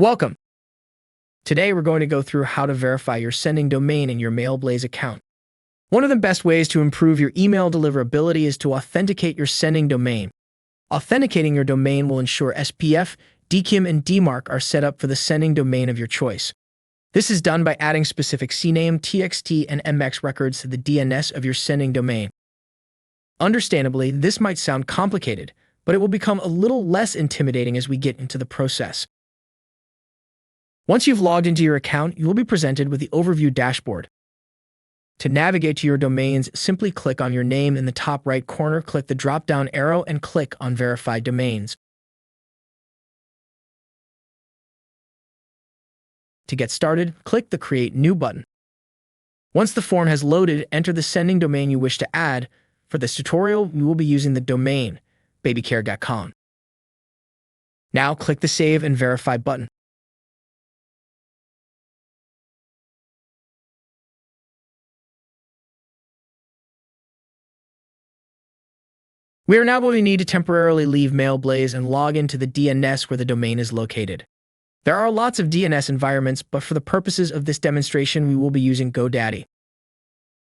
Welcome! Today we're going to go through how to verify your sending domain in your Mailblaze account. One of the best ways to improve your email deliverability is to authenticate your sending domain. Authenticating your domain will ensure SPF, DKIM, and DMARC are set up for the sending domain of your choice. This is done by adding specific CNAME, TXT, and MX records to the DNS of your sending domain. Understandably, this might sound complicated, but it will become a little less intimidating as we get into the process. Once you've logged into your account, you will be presented with the overview dashboard. To navigate to your domains, simply click on your name in the top right corner, click the drop-down arrow, and click on Verified Domains. To get started, click the Create New button. Once the form has loaded, enter the sending domain you wish to add. For this tutorial, we will be using the domain babycare.com. Now click the Save and Verify button. We are now going to need to temporarily leave Mailblaze and log into the DNS where the domain is located. There are lots of DNS environments, but for the purposes of this demonstration, we will be using GoDaddy.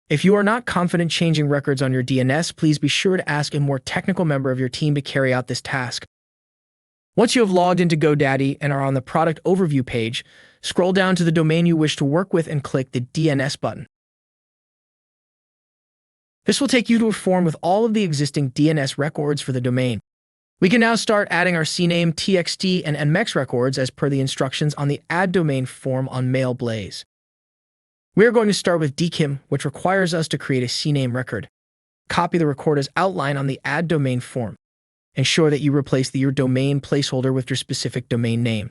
If you are not confident changing records on your DNS, please be sure to ask a more technical member of your team to carry out this task. Once you have logged into GoDaddy and are on the product overview page, scroll down to the domain you wish to work with and click the DNS button. This will take you to a form with all of the existing DNS records for the domain. We can now start adding our CNAME, TXT, and MX records as per the instructions on the Add Domain form on Mailblaze. We are going to start with DKIM, which requires us to create a CNAME record. Copy the record as outlined on the Add Domain form. Ensure that you replace your domain placeholder with your specific domain name.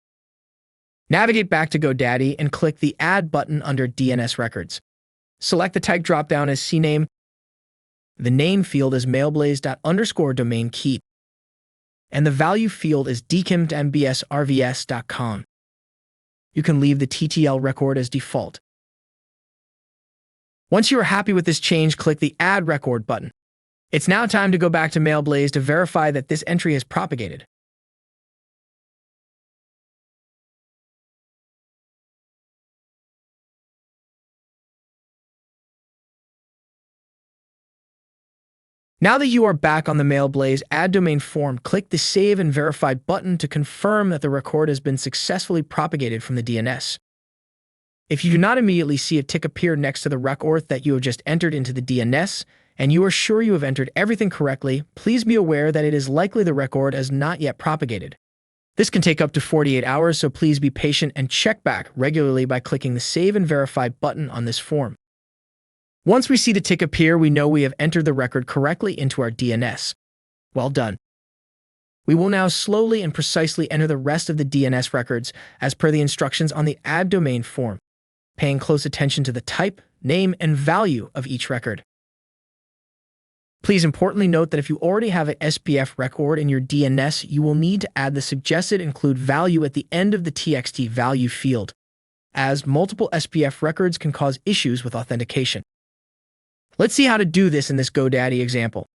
Navigate back to GoDaddy and click the Add button under DNS records. Select the type dropdown as CNAME. The name field is mailblaze._domain key, and the value field is dkim.mbsrvs.com. You can leave the TTL record as default. Once you are happy with this change, click the Add Record button. It's now time to go back to Mailblaze to verify that this entry is propagated. Now that you are back on the Mailblaze Add Domain form, click the Save and Verify button to confirm that the record has been successfully propagated from the DNS. If you do not immediately see a tick appear next to the record that you have just entered into the DNS, and you are sure you have entered everything correctly, please be aware that it is likely the record has not yet propagated. This can take up to 48 hours, so please be patient and check back regularly by clicking the Save and Verify button on this form. Once we see the tick appear, we know we have entered the record correctly into our DNS. Well done. We will now slowly and precisely enter the rest of the DNS records as per the instructions on the Add Domain form, paying close attention to the type, name, and value of each record. Please importantly note that if you already have an SPF record in your DNS, you will need to add the suggested include value at the end of the TXT value field, as multiple SPF records can cause issues with authentication. Let's see how to do this in this GoDaddy example.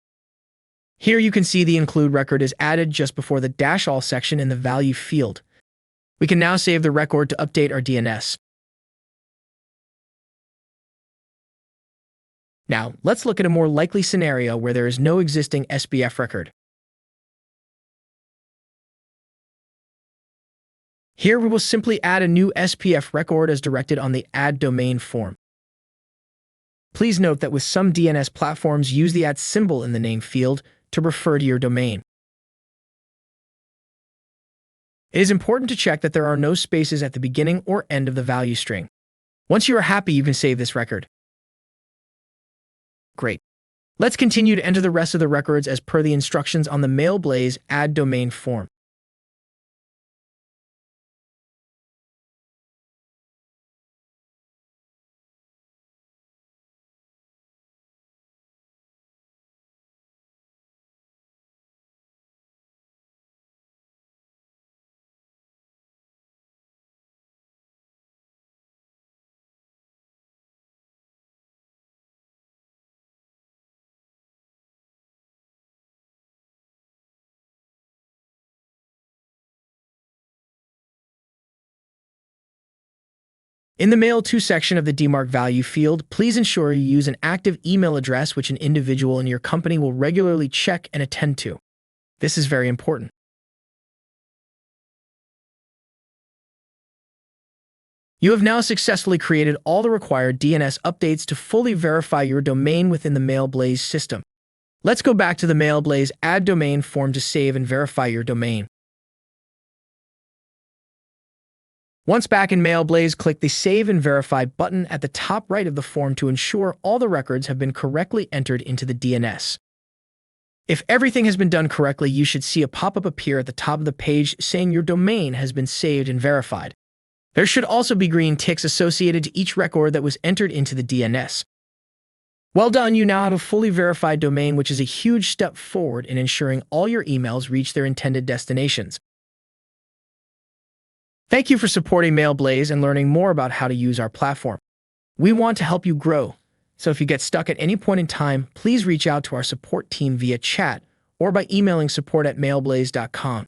Here you can see the include record is added just before the -all section in the value field. We can now save the record to update our DNS. Now, let's look at a more likely scenario where there is no existing SPF record. Here we will simply add a new SPF record as directed on the Add Domain form. Please note that with some DNS platforms, use the @ symbol in the name field to refer to your domain. It is important to check that there are no spaces at the beginning or end of the value string. Once you are happy, you can save this record. Great. Let's continue to enter the rest of the records as per the instructions on the Mailblaze Add Domain form. In the Mail To section of the DMARC value field, please ensure you use an active email address which an individual in your company will regularly check and attend to. This is very important. You have now successfully created all the required DNS updates to fully verify your domain within the Mailblaze system. Let's go back to the Mailblaze Add Domain form to save and verify your domain. Once back in Mailblaze, click the Save and Verify button at the top right of the form to ensure all the records have been correctly entered into the DNS. If everything has been done correctly, you should see a pop-up appear at the top of the page saying your domain has been saved and verified. There should also be green ticks associated to each record that was entered into the DNS. Well done, you now have a fully verified domain, which is a huge step forward in ensuring all your emails reach their intended destinations. Thank you for supporting Mailblaze and learning more about how to use our platform. We want to help you grow, so if you get stuck at any point in time, please reach out to our support team via chat or by emailing support@mailblaze.com.